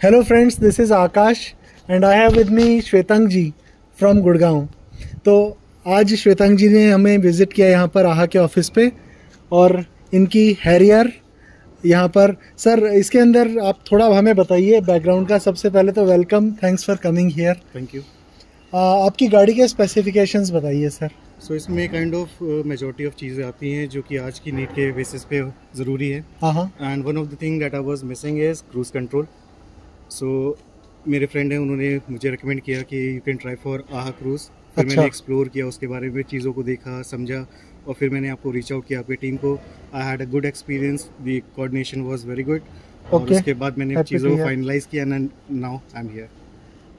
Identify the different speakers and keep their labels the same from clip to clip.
Speaker 1: Hello friends, this is Akash and I have with me Shwetang ji from Gurgaon. तो आज श्वेतांग जी ने हमें विज़िट किया यहाँ पर आहा के ऑफिस पे और इनकी हैरियर यहाँ पर। सर, इसके अंदर आप थोड़ा हमें बताइए बैकग्राउंड का। सबसे पहले तो welcome, thanks for coming here.
Speaker 2: Thank you.
Speaker 1: आपकी गाड़ी के स्पेसिफिकेशंस बताइए सर।
Speaker 2: सो इसमें काइंड ऑफ मेजॉरिटी ऑफ चीज़ें आती हैं जो कि आज की नीड के बेसिस पे ज़रूरी है। And one of the thing that I was missing is cruise control. So मेरे फ्रेंड हैं, उन्होंने मुझे रिकमेंड किया कि यू कैन ट्राई फॉर आहा क्रूज़। फिर मैंने एक्सप्लोर किया, उसके बारे में चीज़ों को देखा, समझा और फिर मैंने आपको रीच आउट किया, आपकी टीम को। I had a good experience, the coordination was very good. और उसके बाद मैंने चीज़ों को फाइनलाइज किया and now I am here.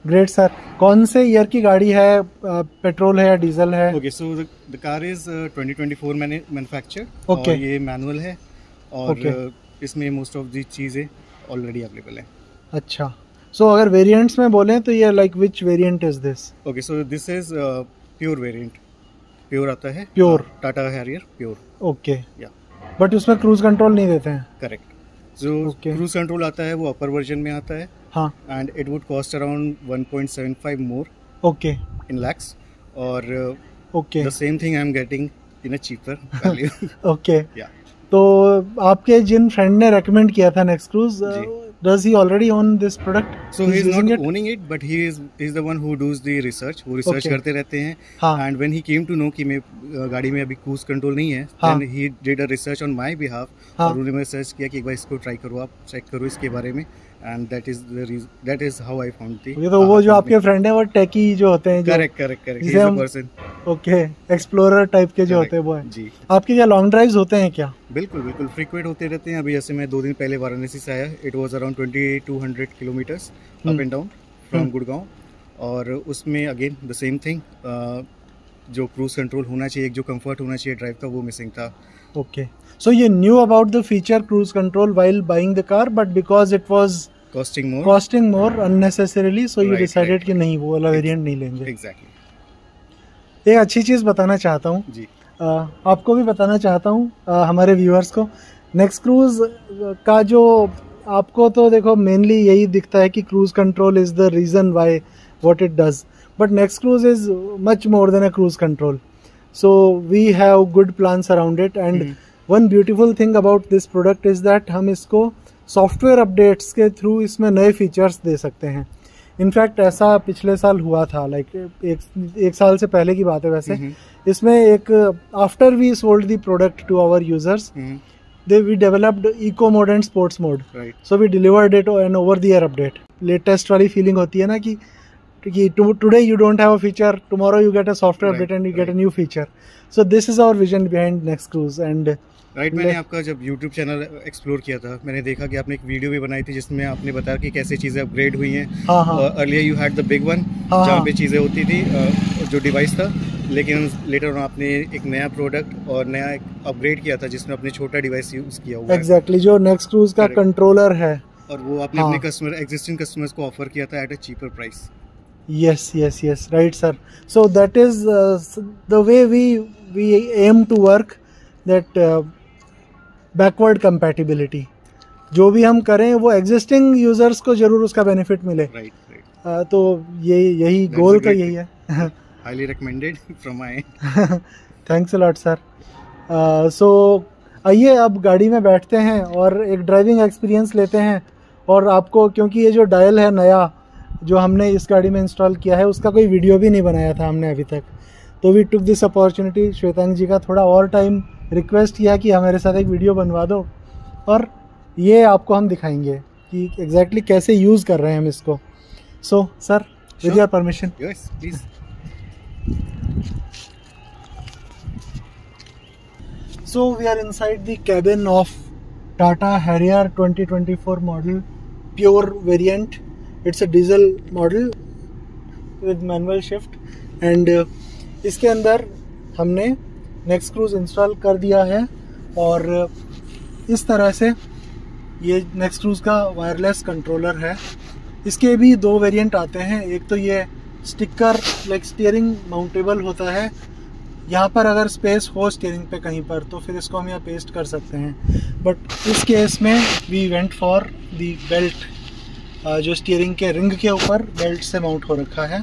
Speaker 1: Great sir. कौन से ईयर की गाड़ी है, पेट्रोल है या डीजल है?
Speaker 2: Okay, so the car is 2024 manufacture.
Speaker 1: Okay,
Speaker 2: ये मैनुअल है और इसमें मोस्ट ऑफ दी चीज़ें ऑलरेडी अवेलेबल है।
Speaker 1: अच्छा, सो अगर वेरिएंट्स में बोलें तो ये like which variant is this?
Speaker 2: Okay, so this is pure variant. Pure आता है,
Speaker 1: pure
Speaker 2: Tata Harrier pure.
Speaker 1: Okay,
Speaker 2: या
Speaker 1: बट उसमें क्रूज कंट्रोल नहीं देते हैं?
Speaker 2: करेक्ट। जो क्रूज कंट्रोल आता है वो अपर वर्जन में आता है।
Speaker 1: हाँ,
Speaker 2: and it would cost around 1.75 more
Speaker 1: okay
Speaker 2: in lakhs. और
Speaker 1: okay,
Speaker 2: the same thing I am getting in a cheaper value.
Speaker 1: Okay,
Speaker 2: या
Speaker 1: तो आपके जिन फ्रेंड ने रेकमेंड किया था next cruise, does he already own this product?
Speaker 2: So he is not owning it, but he is the one who does the research. वो research करते रहते हैं। And when he came to know कि मैं गाड़ी में अभी क्रूज कंट्रोल नहीं है, then he did a research on my behalf। और उन्होंने मैं सर्च किया कि एक बार इसको ट्राई करो, आप चेक करो इसके बारे में। And that is how I found the।
Speaker 1: ये तो वो जो आपके फ्रेंड है वो टेकी जो होते हैं,
Speaker 2: correct he is the person।
Speaker 1: Okay, explorer type के जो होते हैं वो है
Speaker 2: जी।
Speaker 1: आपके क्या लॉन्ग ड्राइव्स होते हैं क्या?
Speaker 2: बिल्कुल फ्रीक्वेंट होते रहते हैं। अभी जैसे मैं 2 दिन पहले वाराणसी से आया, it was around 2200 kilometres up and down from Gurgaon. और उसमें अगेन द सेम थिंग, जो क्रूज कंट्रोल होना चाहिए, जो कंफर्ट होना चाहिए ड्राइव का, वो मिसिंग था।
Speaker 1: Okay, so you knew about the feature cruise control while buying the car, but because it was
Speaker 2: costing more unnecessarily,
Speaker 1: so you decided कि नहीं, वो वाला वेरिएंट नहीं लेंगे।
Speaker 2: Exactly।
Speaker 1: एक अच्छी चीज़ बताना चाहता हूँ जी, आपको भी बताना चाहता हूँ, हमारे व्यूअर्स को। नेक्स्ट क्रूज का जो आपको तो देखो मेनली यही दिखता है कि cruise control is the reason why what it does, but next cruise is much more than a cruise control. So we have good plans around it and one beautiful thing about this product is that हम इसको software updates के through इसमें नए features दे सकते हैं। In fact ऐसा पिछले साल हुआ था, लाइक एक साल से पहले की बात है वैसे। इसमें एक after we sold the product to our users, we developed eco mode and sports mode,
Speaker 2: right?
Speaker 1: So we delivered it an over the air update। latest वाली feeling होती है ना कि today you don't have a feature, tomorrow you get a software update and you get a new feature। So this is our vision behind Next Cruise and
Speaker 2: मैंने आपका जब YouTube channel explore किया था, मैंने देखा कि आपने एक वीडियो भी बनाई थी जिसमें आपने बताया कि कैसे चीज़ें अपग्रेड हुई हैं। Earlier you had the big one, जहाँ पे चीज़ें होती थी, जो डिवाइस था, लेकिन लेटर ऑन आपने एक नया प्रोडक्ट और नया एक अपग्रेड किया था जिसमें अपने छोटा डिवाइस यूज़ किया हुआ है।
Speaker 1: एग्जैक्टली, जो नेक्स्ट क्रूज का कंट्रोलर है, और
Speaker 2: वो आपने अपने एग्जिस्टिंग कस्टमर्स को ऑफर किया था at a cheaper price.
Speaker 1: Yes, right sir। So that is the way we aim to work, that backward compatibility। जो भी हम करें वो एग्जिस्टिंग यूजर्स को जरूर उसका बेनिफिट मिले।
Speaker 2: राइट।
Speaker 1: तो यही गोल का यही है।
Speaker 2: Highly recommended from my end.
Speaker 1: Thanks a lot sir. So आइए अब गाड़ी में बैठते हैं और एक ड्राइविंग एक्सपीरियंस लेते हैं। और आपको, क्योंकि ये जो डायल है नया जो हमने इस गाड़ी में इंस्टॉल किया है, उसका कोई वीडियो भी नहीं बनाया था हमने अभी तक, तो we took this opportunity. Shwetang ji का थोड़ा और टाइम रिक्वेस्ट किया कि हमारे साथ एक वीडियो बनवा दो, और ये आपको हम दिखाएंगे कि एग्जैक्टली कैसे यूज़ कर रहे हैं हम इसको। So sir, with your permission.
Speaker 2: Yes please.
Speaker 1: So we are inside the cabin of Tata Harrier 2024 model pure variant. It's a diesel model with manual shift and इसके अंदर हमने नेक्स्ट क्रूज इंस्टॉल कर दिया है। और इस तरह से ये नेक्स्ट क्रूज का वायरलेस कंट्रोलर है। इसके भी 2 वेरिएंट आते हैं। एक तो ये स्टिकर लाइक स्टीयरिंग माउंटेबल होता है, यहाँ पर अगर स्पेस हो स्टीयरिंग पे कहीं पर तो फिर इसको हम यहाँ पेस्ट कर सकते हैं। बट इस केस में we went for the belt जो स्टीयरिंग के रिंग के ऊपर बेल्ट से माउंट हो रखा है।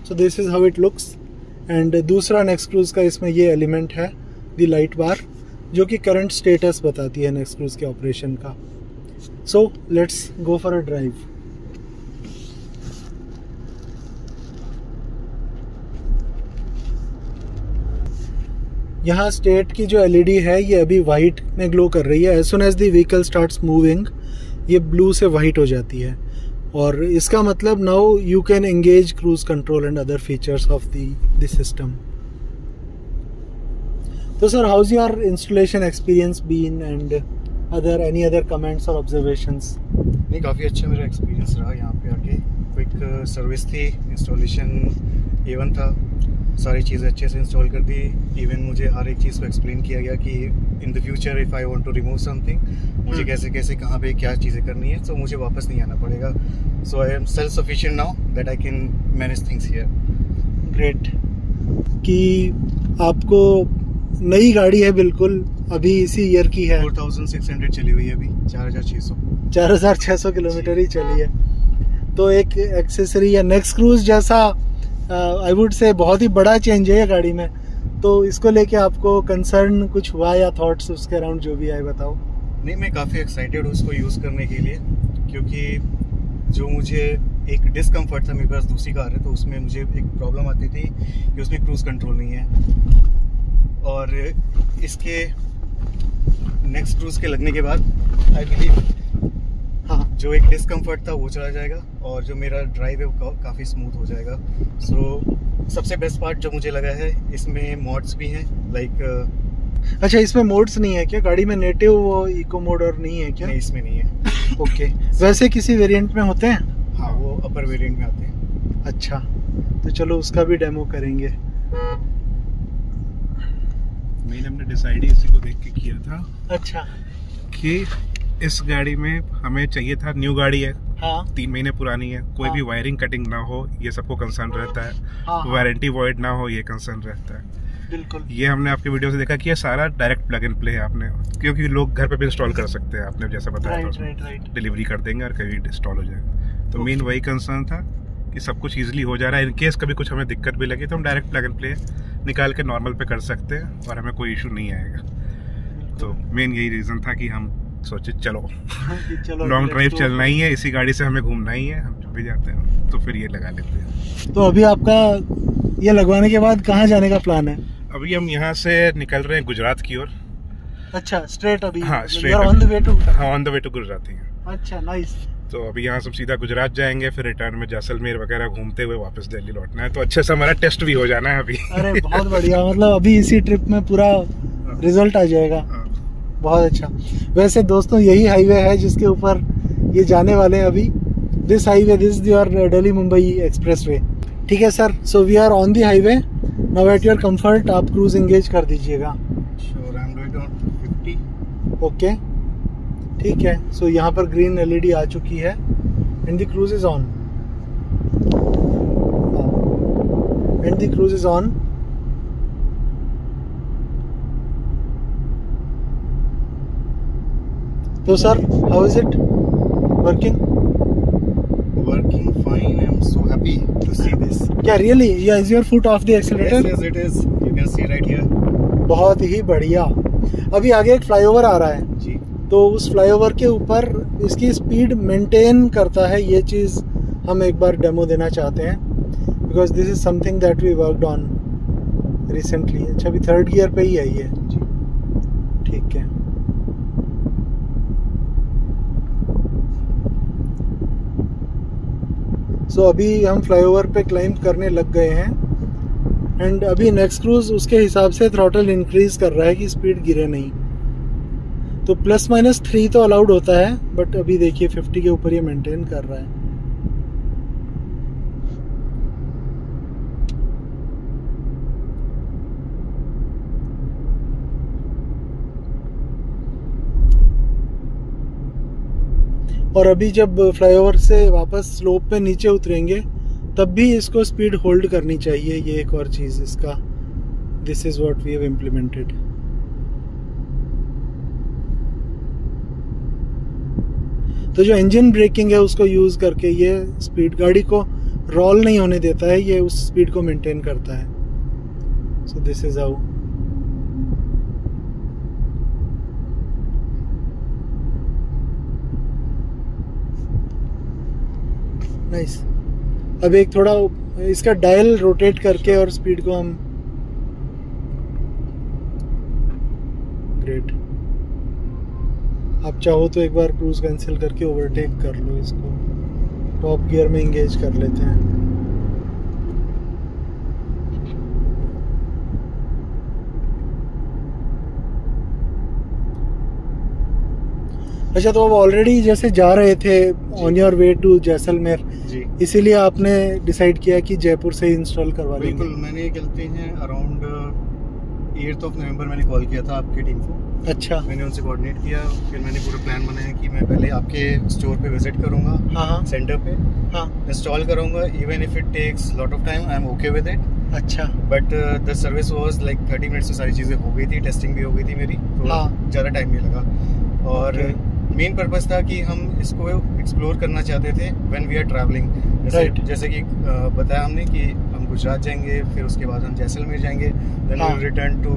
Speaker 1: So this is how it looks. And दूसरा नेक्स्ट क्रूज़ का इसमें ये एलिमेंट है, द लाइट बार, जो कि करंट स्टेटस बताती है नेक्स्ट क्रूज़ के ऑपरेशन का। So let's go for a drive. यहाँ स्टेट की जो एलईडी है ये अभी वाइट में ग्लो कर रही है। As soon as the vehicle starts moving ये ब्लू से वाइट हो जाती है, और इसका मतलब now you can engage cruise control and other features of the system. तो sir, how is your installation experience been and any other comments और ऑब्जर्वेशंस?
Speaker 2: नहीं, काफ़ी अच्छा मेरा एक्सपीरियंस रहा यहाँ पे आके। क्विक सर्विस थी, इंस्टॉलेशन इवन था, सारी चीज़ें अच्छे से इंस्टॉल कर दी। इवन मुझे हर एक चीज़ को एक्सप्लेन किया गया कि in the future if I want to remove something, मुझे कैसे कैसे कहाँ पे क्या चीज़ें करनी है, तो मुझे वापस नहीं आना पड़ेगा। So I am self sufficient now that I can manage things here.
Speaker 1: Great कि आपको नई गाड़ी है, बिल्कुल अभी इसी ईयर की है।
Speaker 2: 4600 चली हुई है अभी,
Speaker 1: 4600 किलोमीटर ही चली है। तो एक एक्सेसरी या नेक्स्ट क्रूज जैसा आई वुड से बहुत ही बड़ा चेंज है ये गाड़ी में। तो इसको लेके आपको कंसर्न कुछ हुआ या थॉट्स उसके अराउंड जो भी आए बताओ।
Speaker 2: नहीं, मैं काफ़ी एक्साइटेड हूँ उसको यूज़ करने के लिए, क्योंकि जो मुझे एक डिस्कम्फर्ट था, मेरे पास दूसरी कार है तो उसमें मुझे एक प्रॉब्लम आती थी कि उसमें क्रूज़ कंट्रोल नहीं है। और इसके नेक्स्ट क्रूज़ के लगने के बाद आई बिलीव जो एक डिस्कम्फर्ट था वो चला जाएगा, और जो मेरा ड्राइव है वो काफ़ी स्मूथ हो जाएगा। सो सबसे बेस्ट पार्ट जो मुझे लगा है, इसमें मोड्स भी हैं लाइक
Speaker 1: अच्छा, इसमें मोड्स नहीं है क्या? गाड़ी में नेटिव वो इको मोड और नहीं है क्या?
Speaker 2: नहीं, इसमें नहीं है।
Speaker 1: ओके, वैसे किसी वेरिएंट में होते हैं?
Speaker 2: हाँ, वो अपर वेरिएंट में आते हैं।
Speaker 1: अच्छा, तो चलो उसका भी डेमो करेंगे।
Speaker 3: मैंने हमने डिसाइड ही इसी को देख के किया था।
Speaker 1: अच्छा,
Speaker 3: कि इस गाड़ी में हमें चाहिए था, न्यू गाड़ी है,
Speaker 1: हाँ,
Speaker 3: 3 महीने पुरानी है, कोई भी वायरिंग कटिंग ना हो, ये सबको कंसर्न रहता है।
Speaker 1: हाँ,
Speaker 3: वारंटी वॉइड ना हो, ये कंसर्न रहता है।
Speaker 1: बिल्कुल।
Speaker 3: ये हमने आपके वीडियो से देखा कि ये सारा डायरेक्ट प्लग एंड प्ले है आपने, क्योंकि लोग घर पे भी इंस्टॉल कर सकते हैं, आपने जैसा बताया था, डिलीवरी कर देंगे और कभी इंस्टॉल हो जाएगा। तो मेन वही कंसर्न था कि सब कुछ ईजिली हो जा रहा है। इन केस कभी कुछ हमें दिक्कत भी लगी तो हम डायरेक्ट प्लग एंड प्ले निकाल के नॉर्मल पे कर सकते हैं और हमें कोई इशू नहीं आएगा। तो मेन यही रीज़न था कि हम सोचे चलो लॉन्ग ड्राइव चलना ही है, इसी गाड़ी से हमें घूमना ही है, हम जब भी जाते हैं तो फिर ये लगा लेते हैं।
Speaker 1: तो अभी आपका ये लगवाने के बाद कहाँ जाने का प्लान है?
Speaker 3: अभी हम यहाँ से निकल रहे हैं गुजरात की ओर।
Speaker 1: अच्छा, स्ट्रेट अभी?
Speaker 3: हाँ, straight
Speaker 1: on the way to?
Speaker 3: हाँ, on the way to Gujarat ही है।
Speaker 1: अच्छा, नाइस।
Speaker 3: तो अभी यहाँ से सीधा गुजरात जाएंगे, फिर रिटर्न में जैसलमेर वगैरह घूमते हुए वापस दिल्ली लौटना है। तो अच्छे से हमारा टेस्ट भी हो जाना है अभी।
Speaker 1: अरे बहुत बढ़िया, मतलब अभी इसी ट्रिप में पूरा रिजल्ट आ जाएगा। बहुत अच्छा। वैसे दोस्तों, यही हाईवे है जिसके ऊपर ये जाने वाले हैं अभी। This highway, this your Delhi Mumbai expressway. ठीक है sir, so we are on the highway now. At your comfort आप क्रूज एंगेज कर दीजिएगा। ओके, ठीक है। सो यहाँ पर ग्रीन एलईडी आ चुकी है and the cruise is on, and the cruise is on. तो sir, how is it working?
Speaker 2: Working fine. I'm so happy to see this.
Speaker 1: क्या really? Yeah, is your foot off the accelerator?
Speaker 2: Yes, it is. You can see right here.
Speaker 1: बहुत ही बढ़िया। अभी आगे एक flyover आ रहा है
Speaker 2: जी,
Speaker 1: तो उस फ्लाईओवर के ऊपर इसकी स्पीड मेंटेन करता है। ये चीज़ हम एक बार डेमो देना चाहते हैं, because this is something that we worked on recently. अच्छा, अभी 3rd गियर पे ही है ये। ठीक है। सो अभी हम फ्लाईओवर पे क्लाइंब करने लग गए हैं एंड अभी नेक्स्ट क्रूज उसके हिसाब से थ्रॉटल इंक्रीज कर रहा है कि स्पीड गिरे नहीं। तो ±3 तो अलाउड होता है, बट अभी देखिए 50 के ऊपर ये मेंटेन कर रहा है। और अभी जब फ्लाईओवर से वापस स्लोप पे नीचे उतरेंगे तब भी इसको स्पीड होल्ड करनी चाहिए। ये एक और चीज़ इसका, this is what we have implemented. तो जो इंजन ब्रेकिंग है उसको यूज़ करके ये स्पीड गाड़ी को रोल नहीं होने देता है, ये उस स्पीड को मेंटेन करता है। So this is how. Nice. अब एक थोड़ा इसका डायल रोटेट करके और स्पीड को हम, ग्रेट। आप चाहो तो एक बार क्रूज कैंसिल करके ओवरटेक कर लो इसको, टॉप गियर में एंगेज कर लेते हैं। अच्छा, तो अब ऑलरेडी जैसे जा रहे थे on your way to Jaisalmer, इसीलिए आपने डिसाइड किया कि जयपुर से इंस्टॉल करवा लेंगे?
Speaker 2: बिल्कुल, मैंने चलते हैं अराउंड 8 नवंबर मैंने कॉल किया था आपकी टीम को।
Speaker 1: अच्छा।
Speaker 2: मैंने उनसे कोऑर्डिनेट किया, फिर मैंने पूरा प्लान बनाया कि मैं पहले आपके स्टोर पे विजिट करूंगा,
Speaker 1: हाँ,
Speaker 2: सेंटर पे, हाँ, इंस्टॉल करूंगा। Even if it takes lot of time, I am okay with it.
Speaker 1: अच्छा।
Speaker 2: But the service was like 30 minutes में सारी चीज़ें हो गई थी, टेस्टिंग भी हो गई थी मेरी, तो ज़्यादा टाइम नहीं लगा। और मेन पर्पस था कि हम इसको एक्सप्लोर करना चाहते थे व्हेन वी आर ट्रैवलिंग। जैसे कि बताया हमने कि हम गुजरात जाएंगे, फिर उसके बाद हम जैसलमेर जाएंगे, then we will return to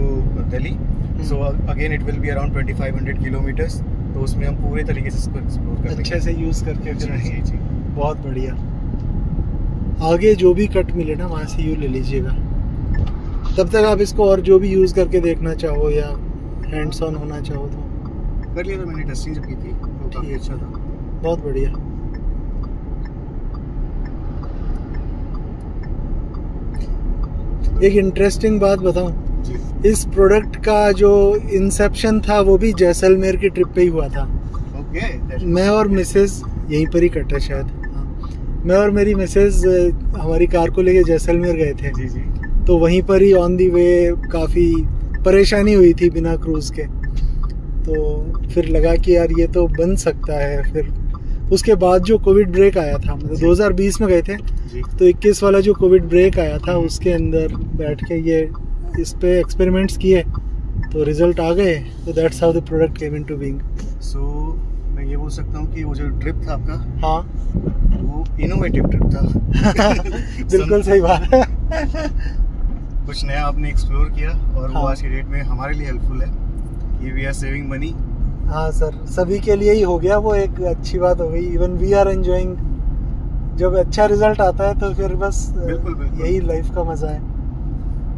Speaker 2: Delhi. So again it will be around 2500 kilometres, तो उसमें हम पूरे तरीके से इसको एक्सप्लोर करेंगे, अच्छे
Speaker 1: से यूज़ करके।
Speaker 2: जी।
Speaker 1: बहुत बढ़िया। आगे जो भी कट मिले ना वहाँ से यू ले लीजिएगा। तब तक आप इसको और जो भी यूज़ करके देखना चाहो या हैंड्स ऑन होना चाहो तो
Speaker 2: कर लिया था। मैंने टेस्टिंग जब की थी तो काफ़ी अच्छा था।
Speaker 1: बहुत बढ़िया। एक इंटरेस्टिंग बात बताऊं, इस प्रोडक्ट का जो इंसेप्शन था वो भी जैसलमेर की ट्रिप पे ही हुआ था। मैं और मिसेज यहीं पर ही कटा शायद, मैं और मेरी मिसेज हमारी कार को लेके जैसलमेर गए थे।
Speaker 2: जी।
Speaker 1: तो वहीं पर ही ऑन दी वे काफ़ी परेशानी हुई थी बिना क्रूज़ के, तो फिर लगा कि यार ये तो बन सकता है। फिर उसके बाद जो कोविड ब्रेक आया था, मतलब 2020 में गए थे, तो 21 वाला जो कोविड ब्रेक आया था उसके अंदर बैठ के ये इस पे एक्सपेरिमेंट्स किए, तो रिजल्ट आ गए। तो that's how the product came into being.
Speaker 2: So मैं ये बोल सकता हूँ कि वो जो ट्रिप था आपका,
Speaker 1: हाँ,
Speaker 2: वो इनोवेटिव ट्रिप था।
Speaker 1: बिल्कुल सही बात है।
Speaker 2: कुछ नया आपने एक्सप्लोर किया और वो आज की डेट में हमारे लिए हेल्पफुल है कि वी आर सेविंग मनी।
Speaker 1: हाँ सर, सभी के लिए ही हो गया, वो एक अच्छी बात हो गई। Even we are enjoying. जब अच्छा रिजल्ट आता है तो फिर बस
Speaker 2: बिल्कुल
Speaker 1: यही लाइफ का मजा है।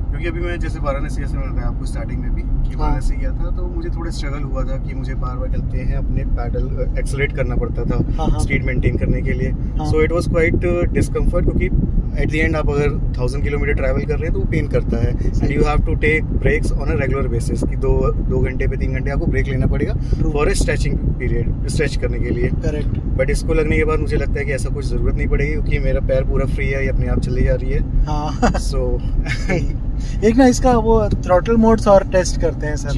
Speaker 2: क्योंकि अभी मैं जैसे वाराणसी, जैसे मैंने बताया आपको स्टार्टिंग में भी कि वाराणसी गया था, तो मुझे थोड़ा स्ट्रगल हुआ था कि मुझे बार बार चलते हैं अपने पैडल एक्सेलरेट करना पड़ता था स्पीड मेंटेन करने के लिए। So it was quite discomfort, क्योंकि एट द एंड आप अगर 1000 किलोमीटर ट्रैवल कर रहे हैं तो वो पेन करता है, and you have to take breaks on a regular basis कि 2 घंटे पे 3 घंटे आपको ब्रेक लेना पड़ेगा for a stretching period, stretch करने के लिए।
Speaker 1: करेक्ट।
Speaker 2: बट इसको लगने के बाद मुझे लगता है कि ऐसा कुछ ज़रूरत नहीं पड़ेगी, क्योंकि मेरा पैर पूरा फ्री है, ये अपने आप चली जा रही है।
Speaker 1: हाँ।
Speaker 2: सो
Speaker 1: एक ना इसका वो थ्रॉटल मोड्स और टेस्ट करते हैं सर,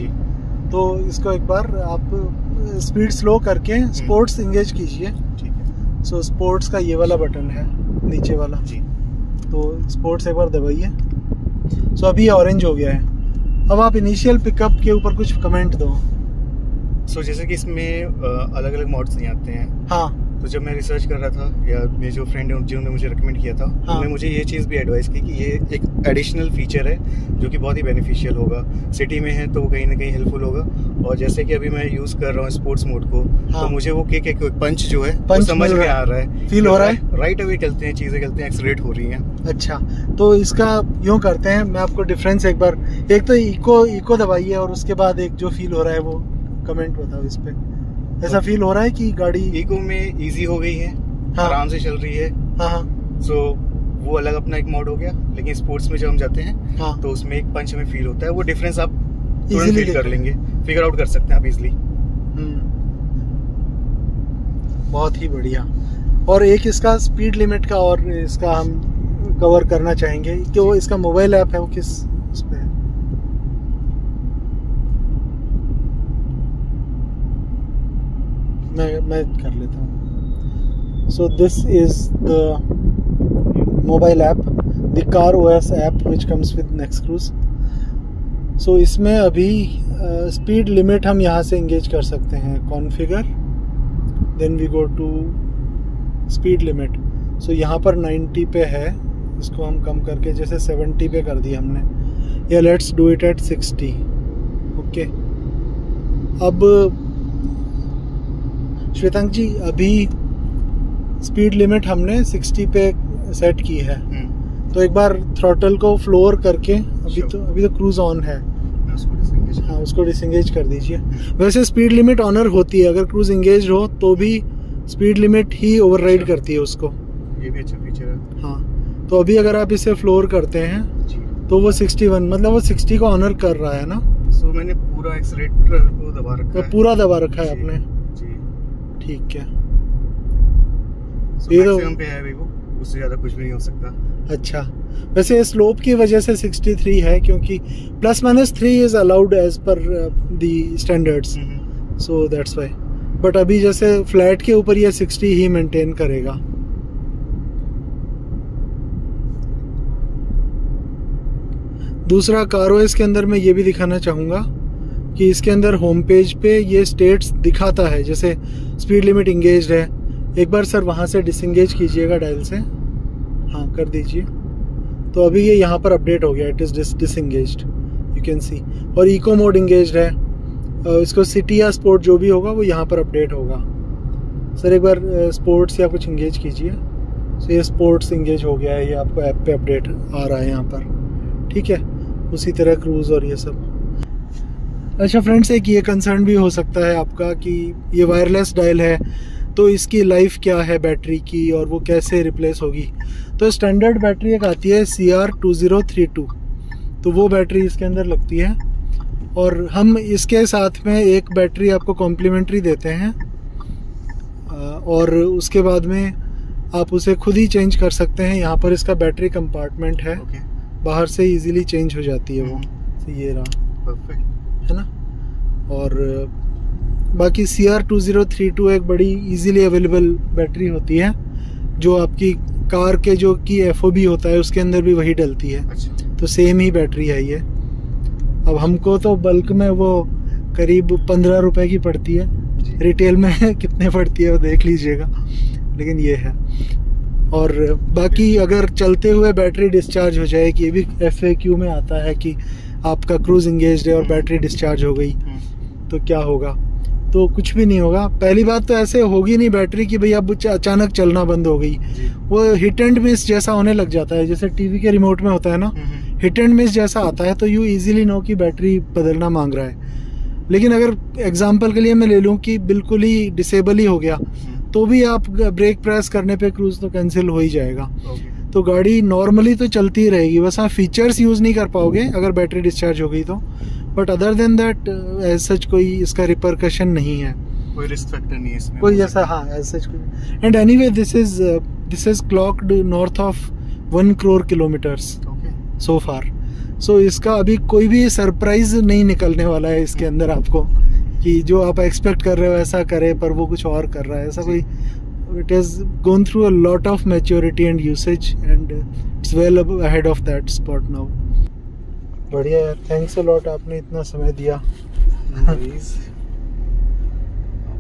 Speaker 1: तो इसको एक बार आप स्पीड स्लो करके स्पोर्ट्स इंगेज कीजिए।
Speaker 2: ठीक है।
Speaker 1: सो स्पोर्ट्स का ये वाला बटन है नीचे वाला जी, तो स्पोर्ट्स एक बार दबाइए। सो अभी ऑरेंज हो गया है। अब आप इनिशियल पिकअप के ऊपर कुछ कमेंट दो।
Speaker 2: सो जैसे कि इसमें अलग अलग मॉड्स नहीं आते हैं।
Speaker 1: हाँ।
Speaker 2: तो जब मैं रिसर्च कर रहा था, या मेरे जो फ्रेंड है जिन्होंने मुझे रिकमेंड किया था, उन्होंने मुझे ये चीज़ भी एडवाइस की कि ये एक एडिशनल फीचर है जो कि बहुत ही बेनिफिशियल होगा। सिटी में है तो कहीं ना कहीं हेल्पफुल होगा। और जैसे कि अभी मैं यूज़ कर रहा हूँ स्पोर्ट्स मोड को, तो मुझे वो किक पंच जो है वो समझ में आ रहा है,
Speaker 1: फील हो रहा है।
Speaker 2: राइट अवे चलते हैं, चीज़ें चलते हैं, एक्सेलरेट हो रही हैं।
Speaker 1: अच्छा, तो इसका यूँ करते हैं, मैं आपको डिफरेंस एक बार, एक तो इको दबाइए और उसके बाद एक जो फील हो रहा है वो कमेंट बताओ इस पे। ऐसा फील हो रहा है कि गाड़ी
Speaker 2: इको में इजी हो गई है, आराम से चल रही है। सो वो अलग अपना एक मोड हो गया। लेकिन स्पोर्ट्स में जब हम जाते हैं तो उसमें एक पंच में फील होता है, वो डिफरेंस आप तुरंत फील कर लेंगे, फिगर आउट कर सकते हैं आप इजीली।
Speaker 1: बहुत ही बढ़िया। और एक इसका स्पीड लिमिट का और इसका हम कवर करना चाहेंगे कि वो इसका मोबाइल ऐप है, वो किस उस पे है? मैं कर लेता हूँ। So this is the mobile app, the car OS app which comes with NexCruise. So इसमें अभी स्पीड लिमिट हम यहाँ से इंगेज कर सकते हैं, configure then we go to speed limit. So यहाँ पर 90 पे है, इसको हम कम करके जैसे 70 पे कर दिया हमने, या let's do it at 60। Okay, अब श्वेतांक जी अभी स्पीड लिमिट हमने 60 पे सेट की है, तो एक बार थ्रॉटल को फ्लोर करके अभी तो क्रूज ऑन है, हाँ उसको डिसएंगेज कर दीजिए। वैसे स्पीड लिमिट ऑनर होती है, अगर क्रूज एंगेज हो तो भी स्पीड लिमिट ही ओवरराइड करती है उसको।
Speaker 2: ये भी अच्छा फीचर है।
Speaker 1: हाँ, तो अभी अगर आप इसे फ्लोर करते हैं तो वो 61, मतलब वो 60 को ऑनर कर रहा है ना।
Speaker 2: सो मैंने पूरा एक्सीलरेटर को दबा रखा है।
Speaker 1: पूरा दबा रखा है आपने
Speaker 2: जी,
Speaker 1: ठीक है।
Speaker 2: मैक्सिमम पे है वो, उससे ज़्यादा कुछ भी नहीं हो सकता।
Speaker 1: अच्छा, वैसे स्लोप की वजह से 63 है, क्योंकि +-3 is allowed as per the standards, so that's why. But अभी जैसे फ्लैट के ऊपर ये 60 ही मेंटेन करेगा। दूसरा CarOS के अंदर मैं ये भी दिखाना चाहूँगा कि इसके अंदर होम पेज पे ये स्टेट्स दिखाता है, जैसे स्पीड लिमिट इंगेज्ड है। एक बार सर वहाँ से डिसएंगेज कीजिएगा डायल से, हाँ कर दीजिए, तो अभी ये यहाँ पर अपडेट हो गया, it is disengaged, you can see. और इको मोड इंगेज्ड है, इसको सिटी या स्पोर्ट जो भी होगा वो यहाँ पर अपडेट होगा। सर एक बार स्पोर्ट्स या कुछ इंगेज कीजिए। सो ये स्पोर्ट्स इंगेज हो गया है, ये आपको ऐप पे अपडेट आ रहा है यहाँ पर, ठीक है। उसी तरह क्रूज़ और ये सब। अच्छा फ्रेंड्स, एक ये कंसर्न भी हो सकता है आपका कि ये वायरलेस डायल है, तो इसकी लाइफ क्या है बैटरी की, और वो कैसे रिप्लेस होगी। तो स्टैंडर्ड बैटरी एक आती है CR2032, तो वो बैटरी इसके अंदर लगती है, और हम इसके साथ में एक बैटरी आपको कॉम्प्लीमेंट्री देते हैं, और उसके बाद में आप उसे खुद ही चेंज कर सकते हैं। यहाँ पर इसका बैटरी कंपार्टमेंट है, बाहर से इजीली चेंज हो जाती है वो। तो ये रहा, परफेक्ट है ना। और बाकी CR2032 एक बड़ी इजीली अवेलेबल बैटरी होती है, जो आपकी कार के जो की FOB होता है उसके अंदर भी वही डलती है। अच्छा। तो सेम ही बैटरी है ये। अब हमको तो बल्क में वो करीब 15 रुपए की पड़ती है, रिटेल में कितने पड़ती है वो देख लीजिएगा, लेकिन ये है। और बाकी अगर चलते हुए बैटरी डिस्चार्ज हो जाए, कि ये भी FAQ में आता है कि आपका क्रूज इंगेज्ड है और बैटरी डिस्चार्ज हो गई तो क्या होगा। तो कुछ भी नहीं होगा। पहली बात तो ऐसे होगी नहीं बैटरी की भाई अब अचानक चलना बंद हो गई, वो हिट एंड मिस जैसा होने लग जाता है, जैसे टीवी के रिमोट में होता है ना, हिट एंड मिस जैसा आता है, तो यू इजीली नो कि बैटरी बदलना मांग रहा है। लेकिन अगर एग्जांपल के लिए मैं ले लूँ कि बिल्कुल ही डिसेबल ही हो गया, तो भी आप ब्रेक प्रेस करने पे क्रूज तो कैंसिल हो ही जाएगा। तो गाड़ी नॉर्मली तो चलती ही रहेगी, बस आप फीचर्स यूज़ नहीं कर पाओगे अगर बैटरी डिस्चार्ज हो गई तो, but other than that as such कोई इसका रिपरकशन नहीं है,
Speaker 2: कोई रिस्क फैक्टर नहीं है इसमें
Speaker 1: कोई ऐसा, हाँ एज सच कोई। And anyway this is clocked north of 1 crore kilometres so far. So इसका अभी कोई भी सरप्राइज नहीं निकलने वाला है इसके अंदर आपको, कि जो आप एक्सपेक्ट कर रहे हो ऐसा करे पर वो कुछ और कर रहा है, ऐसा कोई। It has gone through a lot of maturity and usage and it's well ahead of that spot now. बढ़िया यार, थैंक्स अ लॉट, आपने इतना समय दिया।
Speaker 2: आप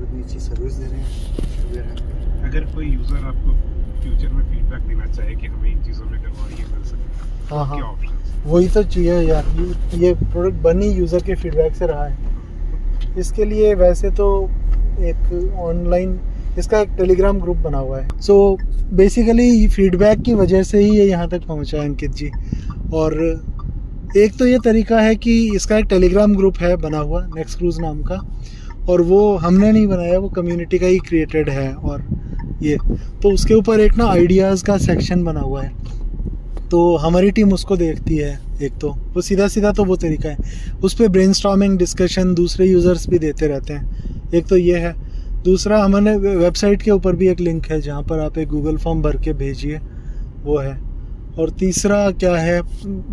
Speaker 2: इतनी अच्छी सर्विस दे रहे हैं।
Speaker 3: अगर कोई यूजर आपको फ्यूचर में फीडबैक देना चाहे कि हमें इन चीज़ों में करवाइए मिल सके,
Speaker 1: हाँ
Speaker 3: क्या ऑप्शन?
Speaker 1: वही तो चाहिए यार, ये प्रोडक्ट बनी यूज़र के फीडबैक से रहा है। इसके लिए वैसे तो एक ऑनलाइन इसका एक टेलीग्राम ग्रुप बना हुआ है। सो बेसिकली फीडबैक की वजह से ही ये यहाँ तक पहुँचा है अंकित जी। और एक तो ये तरीका है कि इसका एक टेलीग्राम ग्रुप है बना हुआ नेक्स्ट क्रूज नाम का, और वो हमने नहीं बनाया, वो कम्युनिटी का ही क्रिएटेड है। और ये तो उसके ऊपर एक ना आइडियाज़ का सेक्शन बना हुआ है, तो हमारी टीम उसको देखती है। एक तो वो सीधा तो वो तरीका है, उस पर ब्रेनस्टॉर्मिंग डिस्कशन दूसरे यूज़र्स भी देते रहते हैं। एक तो ये है। दूसरा, हमारे वेबसाइट के ऊपर भी एक लिंक है जहाँ पर आप एक गूगल फॉर्म भर के भेजिए, वो है। और तीसरा क्या है,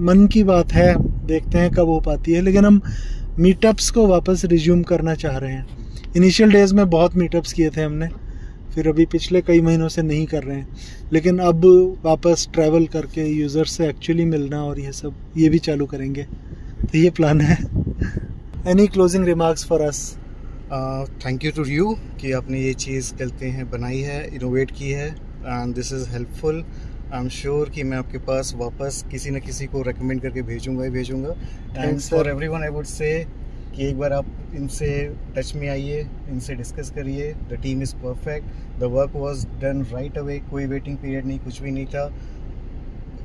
Speaker 1: मन की बात है, देखते हैं कब हो पाती है, लेकिन हम मीटअप्स को वापस रिज्यूम करना चाह रहे हैं। इनिशियल डेज़ में बहुत मीटअप्स किए थे हमने, फिर अभी पिछले कई महीनों से नहीं कर रहे हैं, लेकिन अब वापस ट्रैवल करके यूज़र से एक्चुअली मिलना और ये सब ये भी चालू करेंगे, तो ये प्लान है। Any closing remarks for us?
Speaker 2: Thank you to you कि आपने ये चीज़ कहते हैं बनाई है, इनोवेट की है, and this is helpful. I am sure कि मैं आपके पास वापस किसी न किसी को रेकमेंड करके भेजूंगा ही भेजूंगा। And for everyone I would say कि एक बार आप इनसे टच में आइए, इनसे डिस्कस करिए। The team is perfect, the work was done right away, कोई वेटिंग पीरियड नहीं, कुछ भी नहीं था।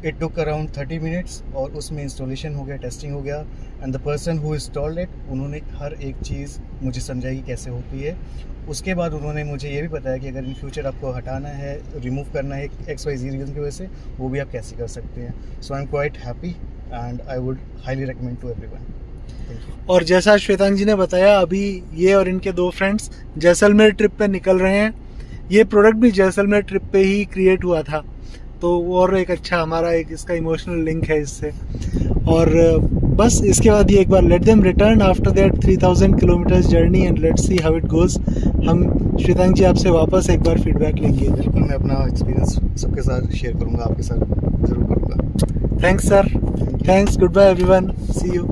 Speaker 2: इट टुक अराउंड 30 मिनट्स और उसमें इंस्टॉलेशन हो गया, टेस्टिंग हो गया, and the person who installed it, उन्होंने हर एक चीज़ मुझे समझाई कि कैसे होती है। उसके बाद उन्होंने मुझे ये भी बताया कि अगर इन फ्यूचर आपको हटाना है, रिमूव करना है XYZ रीज़न की वजह से, वो भी आप कैसे कर सकते हैं। So I am quite happy and I would highly recommend to everyone.
Speaker 1: और जैसा श्वेतांग जी ने बताया, अभी ये और इनके 2 फ्रेंड्स जैसलमेर ट्रिप पे निकल रहे हैं। ये प्रोडक्ट भी जैसलमेर ट्रिप पे ही क्रिएट हुआ था, तो और एक अच्छा हमारा एक इसका इमोशनल लिंक है इससे। और बस इसके बाद ये एक बार let them return after that 3000 kilometres journey and let's see how it goes. हम श्वेतांग जी आपसे वापस एक बार फीडबैक लेंगे।
Speaker 2: बिल्कुल, मैं अपना एक्सपीरियंस सबके साथ शेयर करूंगा, आपके साथ ज़रूर करूंगा।
Speaker 1: Thanks sir, thanks, goodbye everyone, see you.